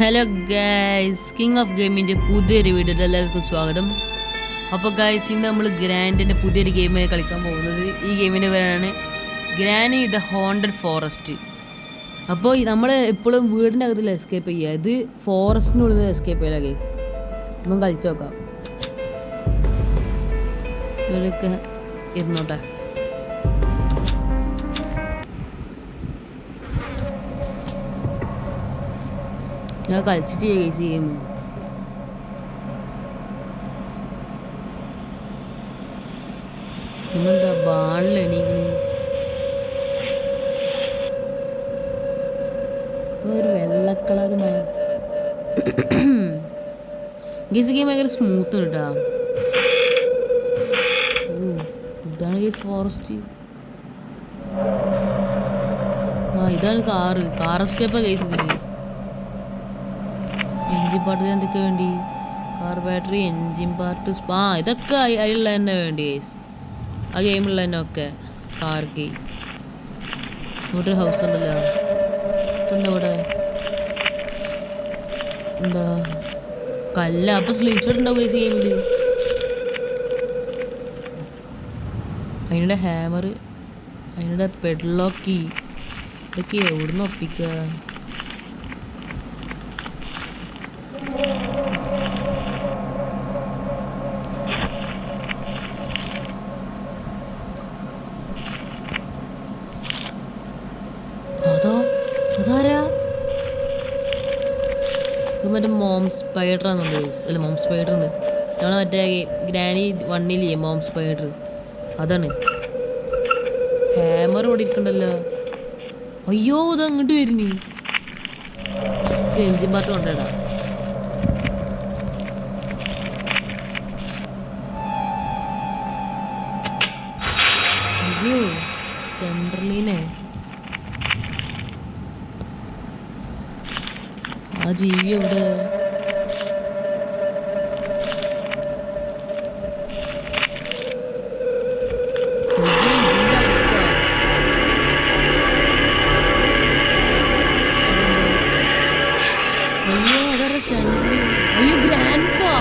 Hello guys, king of ഗെയിമിൻ്റെ പുതിയൊരു വീഡിയോയിൽ എല്ലാവർക്കും സ്വാഗതം. അപ്പോൾ ഗൈസ്, ഇന്ന് നമ്മൾ ഗ്രാൻഡിൻ്റെ പുതിയൊരു ഗെയിമായി കളിക്കാൻ പോകുന്നത്. ഈ ഗെയിമിൻ്റെ പേരാണ് ഗ്രാനി ദ ഹോണ്ടഡ് ഫോറസ്റ്റ്. അപ്പോൾ നമ്മൾ എപ്പോഴും വീടിൻ്റെ അകത്തിൽ എസ്കേപ്പ് ചെയ്യുക, ഇത് ഫോറസ്റ്റിനുള്ളിൽ എസ്കേപ്പ് ചെയ്യില്ല ഗൈസ്. അപ്പം കളിച്ചു നോക്കാം. ഇവരൊക്കെ ഇരുന്നോട്ടെ. ഞാൻ കളിച്ചിട്ട് ഗെയിം ഗെയിം നിങ്ങളെന്താ ബാണിൽ എണീക്കണ്? ഒരു വെള്ള കളറുമായ ഗെയിം ഭയങ്കര സ്മൂത്ത് കേട്ടാ. ഇതാണ് ഗെയിം ഫോറസ്റ്റ്. ഇതാണ് കാർ എസ്കേപ്പാ ഗെയിം. എൻജിൻ പാർട്ട് എന്തൊക്കെ വേണ്ടി? Car battery, engine part, spa, ഇതൊക്കെ അതിലുള്ള തന്നെ വേണ്ടി ഗൈസ്. ആ ഗെയിമുള്ള തന്നെ ഒക്കെ കാർക്ക്. ഇവിടെ ഒരു ഹൗസ് ഉണ്ടല്ലോ. ഇതെന്താ ഇവിടെ? എന്താ കല്ല? അപ്പോൾ സ്ക്രീൻഷോട്ട് ഉണ്ടാവും ഗൈസ് ഗെയിമിൽ. അതിനുടെ ഹാമർ, അതിനുടെ പെഡ്ലോക്ക്, ഇതൊക്കെ എവിടുന്ന് ഒപ്പിക്കുക? അതാരാ? മറ്റേ മോം സ്പൈഡറാന്നുണ്ട്. അല്ല, മോം സ്പൈഡർ ഞങ്ങൾ മറ്റേ ഗ്രാനി 1 മോം സ്പൈഡർ അതാണ്. ഹാമർ ഇവിടെ ഇരിക്കണ്ടല്ലോ. അയ്യോ, ഇത് അങ്ങോട്ട് വരുന്നു. എൻജിൻ പാർട്ട് കൊണ്ടേടാ. അയ്യോ, സെൻട്രലീനെ ആ ജീവി എവിടെ? അയ്യോ, അതാ സെൻട്രലി. അയ്യോ, ഗ്രാൻഡ് പാ.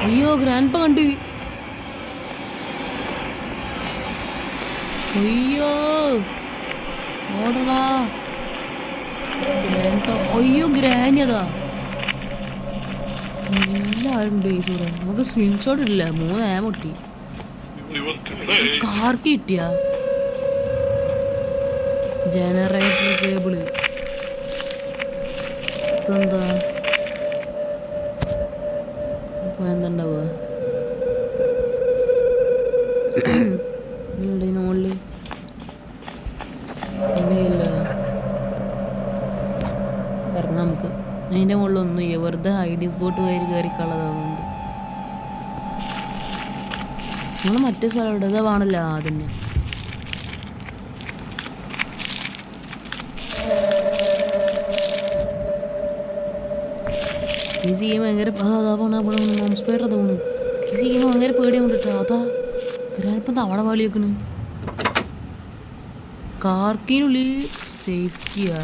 അയ്യോ, ഗ്രാൻഡ് പാ കണ്ട്. അയ്യോ, ഓടടാ. അയ്യോ, ഗ്രാനി അതാ. എല്ലാവരും ബേസൂടെ. നമുക്ക് സ്ക്രീൻഷോട്ട് ഇല്ല. 3 ആം കിട്ടി. കാർക്ക് കിട്ടിയ ജനറേറ്റർ കേബിള്. എന്താ എന്തുണ്ടാവുക? ഇതിനുള്ളിൽ ഇല്ല. ഇറങ്ങാം നമുക്ക്. അതിൻ്റെ മുകളിലൊന്നും ഇല്ല. വെറുതെ ഐഡി സ്പോട്ട് വഴി കയറിക്കളതാവുന്നുണ്ട്. നമ്മൾ മറ്റേ സ്ഥലം ഇവിടെ വേണമല്ലോ. അതന്നെ ഭയങ്കര മോം സ്പൈഡർ തോന്നുന്നു. ഭയങ്കര പേടിയാവും കേട്ടോ. അതാ ഗ്രാൻഡ് അവിടെ വാളി വെക്കണ്. കാർക്കിനുള്ളിൽ സേഫ്റ്റിയാ.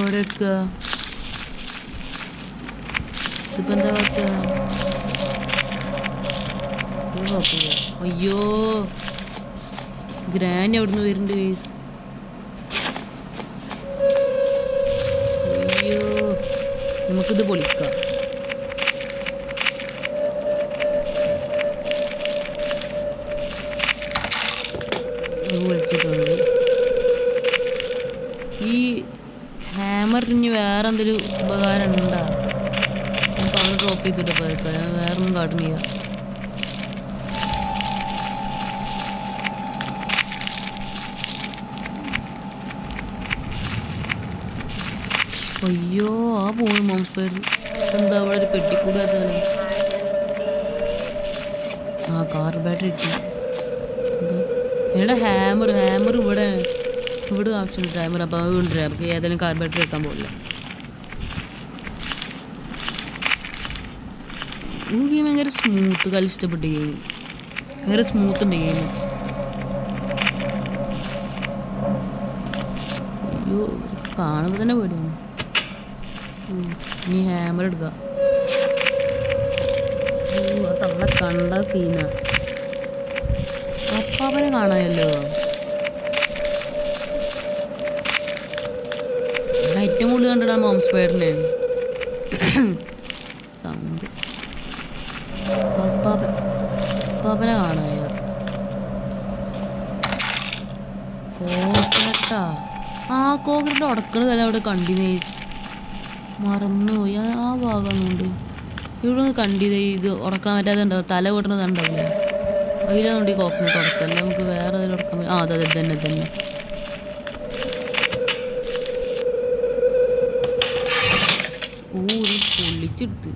ഓരോക്കെ ഇതിപ്പോൾ എന്താ പറ്റുക? അയ്യോ, ഗ്രാൻഡ് എവിടുന്ന് വരുന്നുണ്ട് ഗൈസ്? അയ്യോ, നമുക്കിത് പൊളിക്കാം. എന്തൊരു ഉപകാരം ഉണ്ടാ? ഞാൻ പവർ ഡ്രോപ്പ് ചെയ്തിട്ട് പോയേക്കാം, ഞാൻ വേറൊന്നും കാട്ടുന്നില്ല. അയ്യോ ആ പോയി മോം സ്പൈഡർ. എന്താ അവിടെ ഒരു പെട്ടിക്കൂടെ എത്താനും? ആ കാർ ബാറ്ററി ഇട്ടു. എന്താ ഹാമർ ഇവിടെ ആവശ്യമുണ്ട് ഹാമർ. അപ്പോൾ അത് കൊണ്ടുവരാം, നമുക്ക് ഏതെങ്കിലും കാർ ബാറ്ററി എത്താൻ പോകില്ല. ഈ ഗെയിം ഭയങ്കര സ്മൂത്ത്, കളി ഇഷ്ടപ്പെട്ട ഗെയിം, ഭയങ്കര സ്മൂത്ത് ഉണ്ട് ഗെയിം. അയ്യോ കാണുമ്പോൾ തന്നെ പേടിയാണ്. ഇനി ഹാമർ എടുക്കുക. തള്ള കണ്ട സീനാ. അപ്പാപ്പനെ കാണാമല്ലോ. ഏറ്റവും കൂടുതൽ കണ്ടിടാ മോം സ്പൈഡറിനെ. സൗണ്ട് അപ്പാപ്പനെ കാണാമല്ലോ. കോക്കനട്ടാ. ആ കോക്കനട്ട് ഉടക്കണതല്ല അവിടെ കണ്ടിന്യൂ മറന്നുപോയി. ആ ഭാഗമൊന്നുണ്ട് ഇവിടെ കണ്ടിത്. ഇത് ഉടക്കാൻ പറ്റാതെ ഉണ്ടാവും, തല പൊട്ടുന്നത് ഉണ്ടാവില്ല. അതിലുണ്ട് ഈ കോക്കനട്ട് ഉടക്കല്ല. നമുക്ക് വേറെ അതിൽ ഉടക്കാൻ പറ്റും. ആ അതെ തന്നെ. ഓ ഇത് പൊള്ളിച്ചെടുത്ത്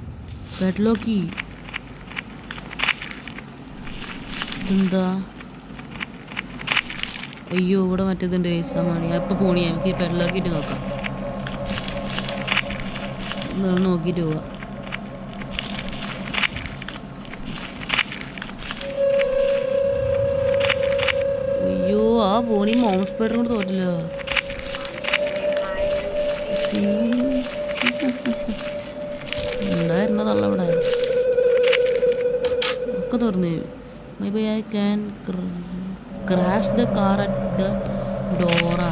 പെഡ്ലോക്കി. ഇതെന്താ? അയ്യോ ഇവിടെ മറ്റേതുണ്ട് സാമാണി. അപ്പം പോണിയാ, നമുക്ക് ഈ പെഡ്ലോക്കിയിട്ട് നോക്കാം. നോക്കിയിട്ട് പോവാം. അയ്യോ ആ പോണി മോം സ്പൈഡർ കൊണ്ട് തോറ്റില്ല. ഉണ്ടായിരുന്നതല്ല അവിടെ ഒക്കെ തുറന്നു. Maybe I can crash the car at the ഡോറാ.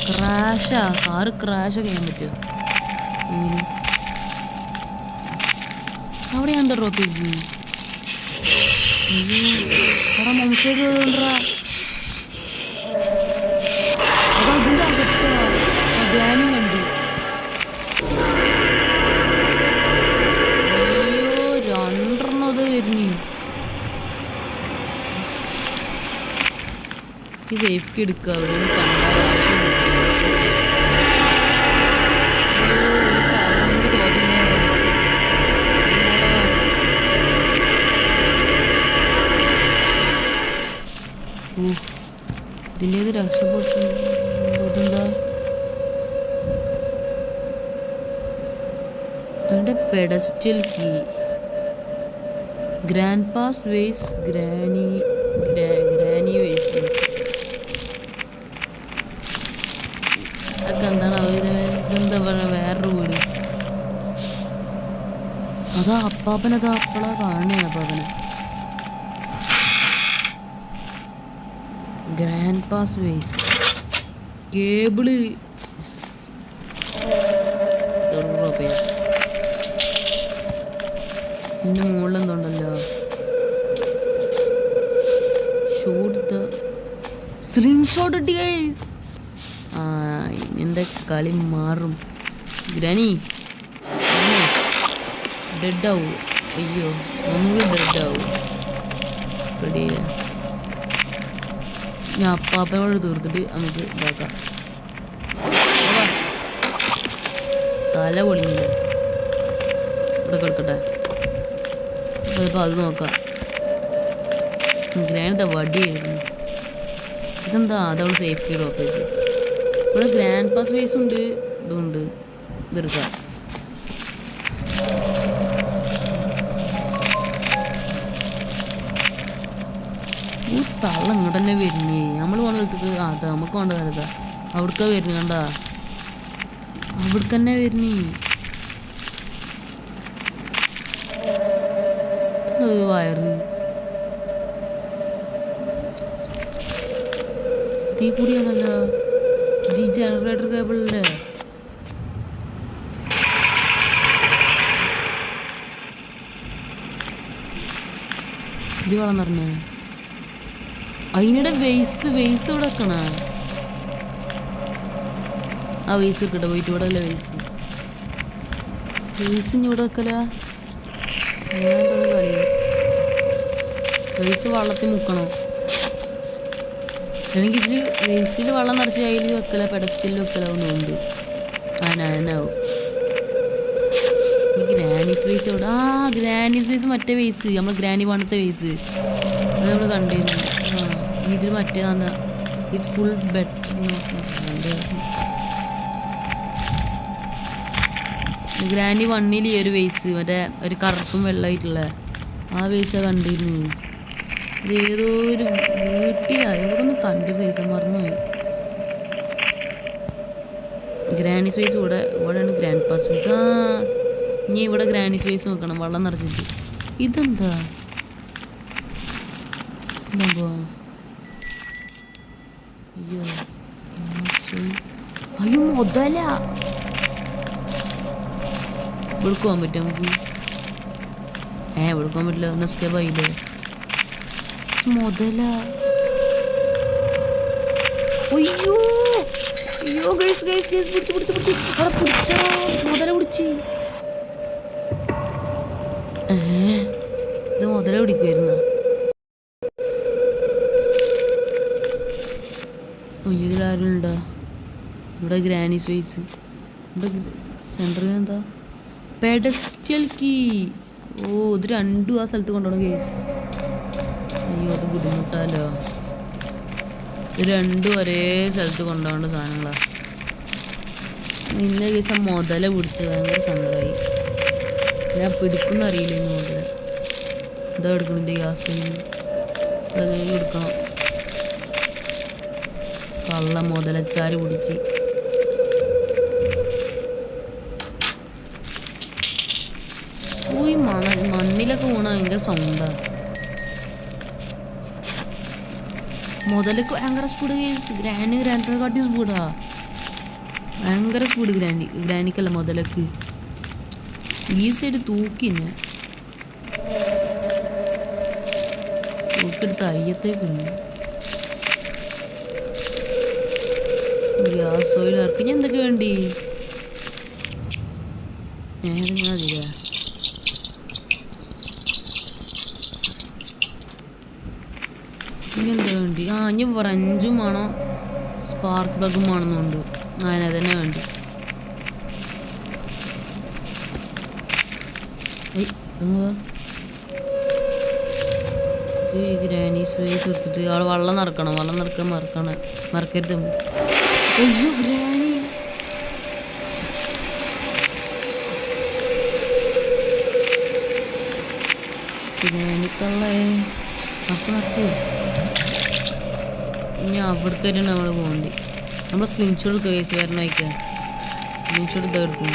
ക്രാഷാ? കാറ് ക്രാഷൊക്കെ ചെയ്യാൻ പറ്റുമോ? അവിടെ എന്താ ഡ്രോപ്പ് ചെയ്തു? അവിടെ മനുഷ്യർ കൊണ്ടാ ധ്യാനം കണ്ടു. അയ്യോ രണ്ടെണ്ണം അത് വരുന്നു. സേഫ്റ്റി എടുക്കുക. അവിടെ കണ്ടാൽ ഇതിൻ്റെ ഇത് രക്ഷപ്പെട്ടു. ഇതെന്താ എൻ്റെ pedestal key. Grandpa's vase granny vase. അതൊക്കെ എന്താണ്? ഇതെന്താ പറയുക? വേറൊരു വീട്. അതാ അപ്പാപ്പനതാ അപ്പളാ കാണണേ. അപ്പാപ്പനെ ഗ്രാൻഡ് പാസ് വേസ് കേബിള്. പിന്നെ മുകളിലെന്തുണ്ടല്ലോ? ഷൂട്ട് സ്ലിംഗ് ഷോട്ട് ഇട്ടി ഗൈസ്. ആ എൻ്റെ കളി മാറും. ഗ്രാനി ഡെഡാവും. അയ്യോ ഒന്നുകൂടി ഡെഡാവും. റെഡിയില്ല. ഞാൻ അപ്പാപ്പനോട് തീർത്തിട്ട് നമുക്ക് ഇതാക്കാം. തല പൊളിഞ്ഞില്ല. ഇവിടെ കിടക്കട്ടെ. ചിലപ്പോൾ അത് നോക്കാം. ഗ്രാൻഡ് വടിയായിരുന്നു. ഇതെന്താ? അതവിടെ സേഫ്റ്റി ഡ്രോപ്പ് ചെയ്തു. ഇവിടെ ഗ്രാൻഡ് പാസ് വേസ് ഉണ്ട്. ഇതുണ്ട്. ഇതെടുക്കാം. ഈ തള്ള ഇങ്ങോട്ട് തന്നെ വരുന്നേ. നമ്മൾ പോണ സ്ഥലത്തേക്ക് അതാ നമുക്ക് വേണ്ട സ്ഥലത്താ. അവിടേക്കാ വരുന്നു. കണ്ടാ അവിടേക്ക് തന്നെ വരുന്നേ. വയറ് തീ കൂടിയാണല്ലോ. ഈ ജനറേറ്റർ കേബിളല്ലേ? ഇത് വെള്ളം നിറഞ്ഞേ. അതിനിടെ വെയ്സ് ഇവിടെ വെക്കണ. ആ വെയ്സ് ഇരിക്കട്ടെ. പോയിട്ട് ഇവിടെ അല്ലേ വെയ്സ്. റേസ് ഇനി ഇവിടെ വെക്കല കളി റേസ് വള്ളത്തിൽ മുക്കണോ എനിക്ക് ഇതിൽ റേസിൽ വെള്ളം നിറച്ച് കയ്യിൽ വെക്കല പെഡസ്റ്റലിൽ വെക്കല ഒന്നുണ്ട് ഞാനാവും ഈ ഗ്രാനീസ് വേസ് എവിടെ ഗ്രാനീസ് വേസ് മറ്റേ വേസ് നമ്മൾ ഗ്രാനി പണ്ടത്തെ വേസ് അത് നമ്മൾ കണ്ടിരുന്നു ഇതിൽ മറ്റേ ഇറ്റ്സ് ഫുൾ ബെറ്റർ ഗ്രാനി വണ്ണിൽ ഈ ഒരു വേസ് മറ്റേ ഒരു കറുപ്പും വെള്ളമായിട്ടുള്ള ആ വേസ് കണ്ടിരുന്നു ഇത് ഏതോ ഒരു വീട്ടിലാണ് ഇതൊന്നും കണ്ടിരുന്നു വേസ് മറന്നുപോയി ഗ്രാനി സ്പേസ് ഇവിടെയാണ് ഗ്രാൻഡ് പാസ് സ്പേസ് ഇനി ഇവിടെ ഗ്രാനി സ്പേസ് നോക്കണം വെള്ളം നിറച്ചിട്ട് ഇതെന്താ അയ്യോ അയ്യോ മുതല ഇവിടെ പോകാൻ പറ്റും നമുക്ക് ഇവിടെ പോകാൻ പറ്റില്ല ഒന്ന് എസ്കേപ്പ് ആയില്ലേ മുതല അയ്യോ അയ്യോ ഗൈസ് ഗൈസ് ഗൈസ് പിടിച്ച് അവിടെ പിടിച്ച മുതല പിടിച്ച് ഇത് മുതല പിടിക്കുമായിരുന്നു ഇതിലാരുണ്ടോ ഇവിടെ ഗ്രാനി സ്പേസ് ഇവിടെ സെൻറ്ററിൽ എന്താ പെഡസ്റ്റൽ കീ ഇത് രണ്ടും ആ സ്ഥലത്ത് കൊണ്ടുപോകണം കേസ് അയ്യോ അത് ബുദ്ധിമുട്ടാലോ ഇത് രണ്ടും ഒരേ സ്ഥലത്ത് കൊണ്ടുപോകേണ്ട സാധനങ്ങളാണ് ഇന്ന കേസ് മുതല പിടിച്ച് ഭയങ്കര സങ്കടമായി ഞാൻ പിടിക്കുന്ന അറിയില്ല ഇന്ന് മുതല ഇതാ എടുക്കണിൻ്റെ ഗ്യാസ് അതങ്ങനെ എടുക്കണം കള്ള മുതലച്ചാര് പിടിച്ച് മണ്ണിലൊക്കെ വീണ ഭയങ്കര സൗണ്ടാ മുതലക്ക് ഭയങ്കര സ്പീഡ് ഗ്രാൻഡിനെക്കാട്ടി സ്പീഡാ ഭയങ്കര സ്പീഡ് ഗ്രാനിക്കല്ല മുതലക്ക് ഈ സൈഡ് തൂക്കിന്നെ തൂക്കെടുത്ത് അയ്യത്തേക്കുണ്ട് ഗ്യാസ് ഓയിൽ ഇറക്കി ഞാൻ എന്തൊക്കെ വേണ്ടി അതില്ല ഇനി എന്താ വേണ്ടി ഇനി ഫ്രഞ്ചും വേണം സ്പാർക്ക് പ്ലഗും വേണമെന്നുണ്ട് അതിനെ വേണ്ടി ഗ്രാനി സ്പേസ് എടുത്തിട്ട് അവൾ വെള്ളം നിറക്കാൻ മറക്കരുത് അയ്യോ ഗ്രാനി ഗ്രാനിത്തള്ളേ നടക്ക് ഇനി അവിടേക്കായിട്ട് നമ്മൾ പോകണ്ടേ നമ്മൾ സ്ക്രീൻഷോട്ട് കേസ് വരണം അയക്കുക സ്ക്രീൻഷോട്ട് എടുക്കും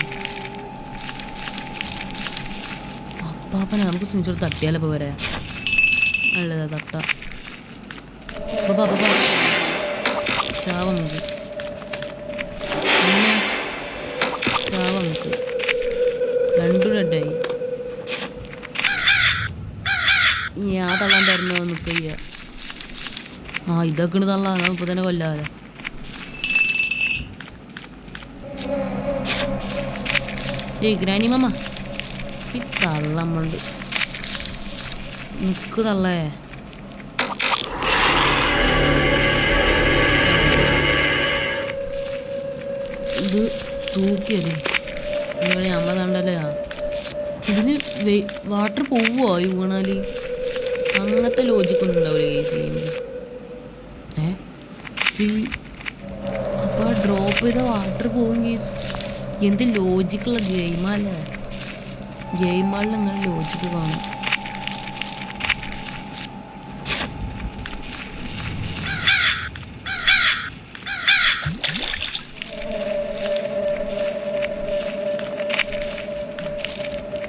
അപ്പാപ്പനെ നമുക്ക് സ്ക്രീൻഷോട്ട് തട്ടിയാലപ്പോൾ വരാം നല്ലതാ തട്ട ചാവ നമുക്ക് ചാവ നമുക്ക് രണ്ടു ഡെഡായി ഞാൻ തള്ളാൻ തരണോ നിൽക്കുക ഇതൊക്കെ തള്ളാം ഇപ്പൊ തന്നെ കൊല്ലാലോ ഗ്രാനി മാമ ഈ തള്ളമ്മണ്ട് നിക്ക് തള്ളേ ഇത് തൂക്കിയല്ലേ ഇവിടെ അമ്മ കണ്ടല്ലേ ഇതിന് വാട്ടർ പോവോ ഈ വീണാല് അങ്ങനത്തെ ലോജിക്കൊന്നും ഉണ്ടാവില്ല കേസ് ചെയ്യുമ്പോൾ അപ്പോൾ ഡ്രോപ്പ് ചെയ്ത വാട്ടർ പോകും കേസ് എന്ത് ലോജിക്കുള്ള ഗെയിമല്ലേ ഗെയിമുകളിൽ നിങ്ങൾ ലോജിക്ക് കാണും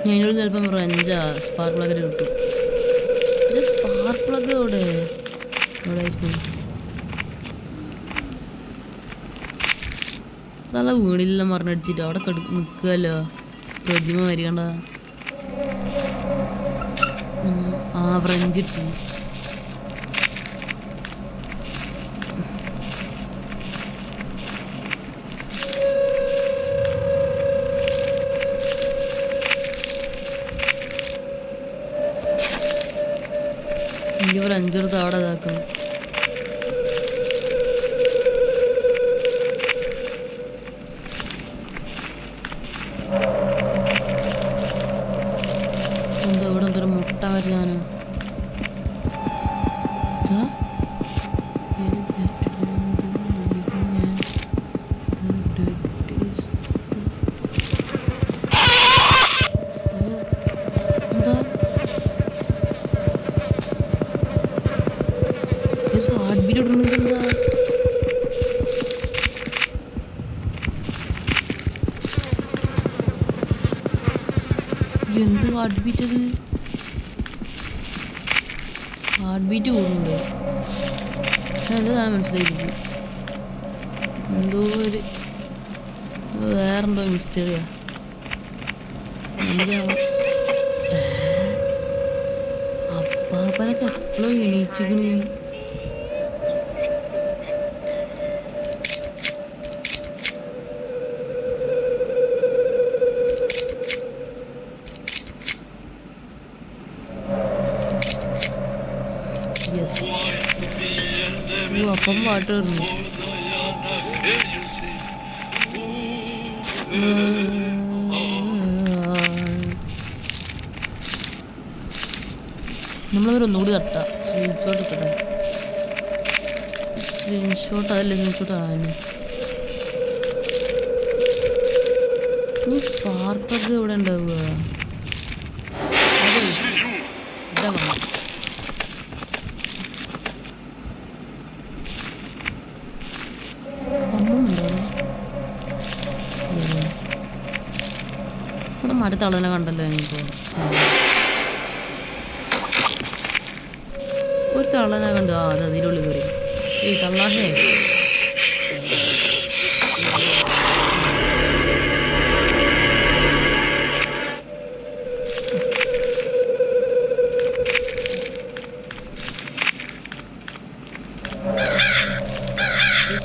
ഞാനോട് ചിലപ്പം റഞ്ചാ സ്പാർക്ക് പ്ലഗ് കിട്ടും സ്പാർക്ക് പ്ലഗ് എവിടെ ആയിരിക്കും നല്ല വീണിലെല്ലാം മറിഞ്ഞടിച്ചിട്ട് അവിടെ നിൽക്കുമല്ലോ പ്രതിമ വരികണ്ട ഫ്രഞ്ച് ഇട്ടു ഇവർ അഞ്ചെടുത്ത് അവിടെ ഇതാക്കണം. എന്താ ഇവിടെ എന്തൊരു മുട്ട വരുന്നതാണ്. എന്ത് ഹാർട്ട് ബീറ്റ് അത്? ഹാർട്ട് ബീറ്റ് കൂടുന്നുണ്ട്. എന്താണ് മനസ്സിലായിരിക്കും. എന്തോ ഒരു വേറെന്തോ മിസ്റ്ററിയാ. അപ്പാപ്പനൊക്കെ എപ്പോഴും എണീച്ചിക്കണ്. അപ്പം പാട്ട് വരുന്നു. നമ്മളവരൊന്നുകൂടി തട്ടാം. സ്ക്രീൻഷോട്ട് എടുക്കട്ടെ. സ്ക്രീൻഷോട്ട് അതല്ലേ സ്ക്രീൻഷോട്ട് ആയിരുന്നു. ഈ സ്പാർക്കൊക്കെ ഇവിടെ ഉണ്ടാവുക. ഇതാ വേണം. ഇവിടെ മടി തള്ളനെ കണ്ടല്ലോ. ഇനിയിപ്പോൾ ഒരു തള്ളനെ കണ്ടു. അത് അതിനുള്ളിൽ കയറി. ഏയ് തള്ളാഹേ.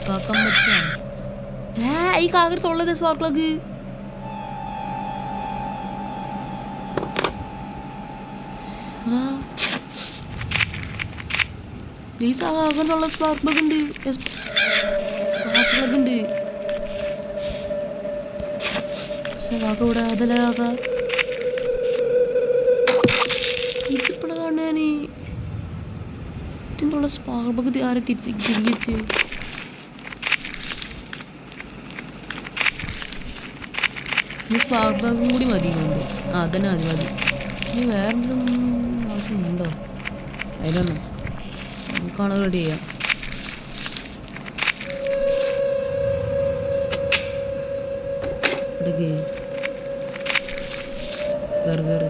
കാക്കാൻ പറ്റാ. ഈ കാക്കയുടെ തൊള്ളത് സ്പാർക്കിളക്ക്. ഈ സാഗറിനുള്ള സ്പാർക്ക് പ്ലഗ് ഉണ്ട്. സ്പാർക്ക് പ്ലഗ് ഉണ്ട്. പക്ഷെ കാക്ക ഇവിടെ അതല്ല കാക്ക. ഇതിപ്പോഴാണ് കാണാൻ ഇതിനുള്ള സ്പാർക്ക് പ്ലഗ് ആരെ തിരിച്ച് ഈ സ്പാർക്ക് പ്ലഗും കൂടി മതിയുണ്ട്. അതന്നെ മതി മതി. ഇനി വേറെന്തെങ്കിലും ആവശ്യമുണ്ടോ? അതിലൊന്നും നമുക്കാണ് റെഡി ചെയ്യാം. കയറി കയറി.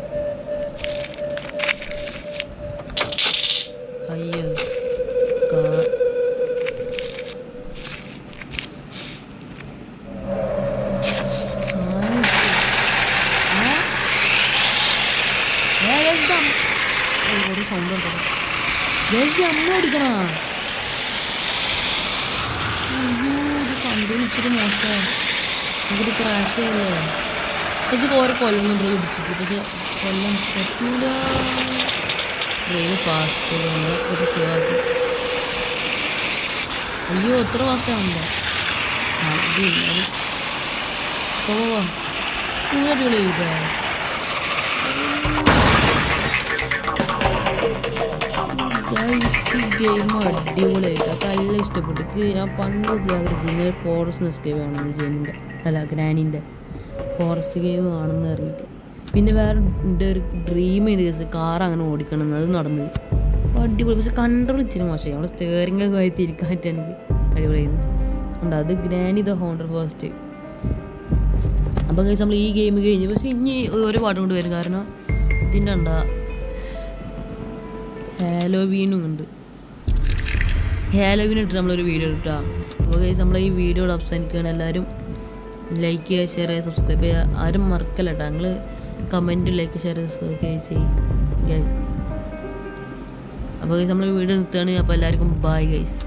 അയ്യോ ഒരു സൗണ്ട് ഉണ്ടോ? അമ്മ അടിക്കണ. അയ്യോ ഇത് കണ്ടു ഇച്ചിരി മോശം. നമുക്കിത് ക്രാഷ് ചെയ്യല്ലേ. പക്ഷെ ഓരോ കൊല്ലം പിടിച്ചിട്ട് പക്ഷെ കൊല്ലം പറ്റൂല. ഡ്രൈവ് ഫാസ്റ്റ് ഒരു സ്ലോക്ക്. അയ്യോ എത്ര ഫാസ്റ്റ് ആവുമ്പോ അത് പോവാ. അടിപൊളി ചെയ്താ. ഗെയിം അടിപൊളിയായിട്ട് നല്ല ഇഷ്ടപ്പെട്ടു. ഞാൻ പണ്ട് ആഗ്രഹിച്ചിങ്ങനെ ഫോറസ്റ്റ് എസ്കേപ്പ് കാണും ഈ ഗെയിമിൻ്റെ. അല്ല ഗ്രാനിൻ്റെ ഫോറസ്റ്റ് ഗെയിം കാണുമെന്ന് അറിയിട്ട്. പിന്നെ വേറെ എൻ്റെ ഒരു ഡ്രീം ചെയ്ത കേസ് കാർ അങ്ങനെ ഓടിക്കണം എന്ന്. അത് നടന്നത് അടിപൊളി. പക്ഷെ കൺട്രോൾ ഇച്ചിരി മോശമായി. അവിടെ സ്റ്റെയറിംഗ് ഒക്കെ ആയി തിരിക്കാൻ പറ്റുക എനിക്ക് അടിപൊളിയായിരുന്നു. ഉണ്ട് അത് ഗ്രാനി ദ ഹോണ്ടർ ഫസ്റ്റ്. അപ്പം കേസ് നമ്മൾ ഈ ഗെയിം കഴിഞ്ഞ് പക്ഷെ ഇനി ഒരു പാട്ട് കൊണ്ട് വരും. കാരണം ഇതിൻ്റെ ഉണ്ടാ ഹാലോവീനും ഉണ്ട്. ഹാലോവീൻ ഇട്ട് നമ്മളൊരു വീഡിയോ ഇട്ടാം. അപ്പോൾ ഗൈസ് നമ്മൾ ഈ വീഡിയോയുടെ അവസാനിക്കുകയാണ്. എല്ലാവരും ലൈക്ക് ചെയ്യുക, ഷെയർ ചെയ്യുക, സബ്സ്ക്രൈബ് ചെയ്യുക. ആരും മറക്കല്ല കേട്ടോ. നിങ്ങൾ കമൻറ്റ് ലൈക്ക് ഷെയർ ചെയ്യും ഗൈസ്. അപ്പോൾ ഗൈസ് നമ്മൾ വീഡിയോ നിർത്തുകയാണ്. അപ്പോൾ എല്ലാവർക്കും ബൈ ഗൈസ്.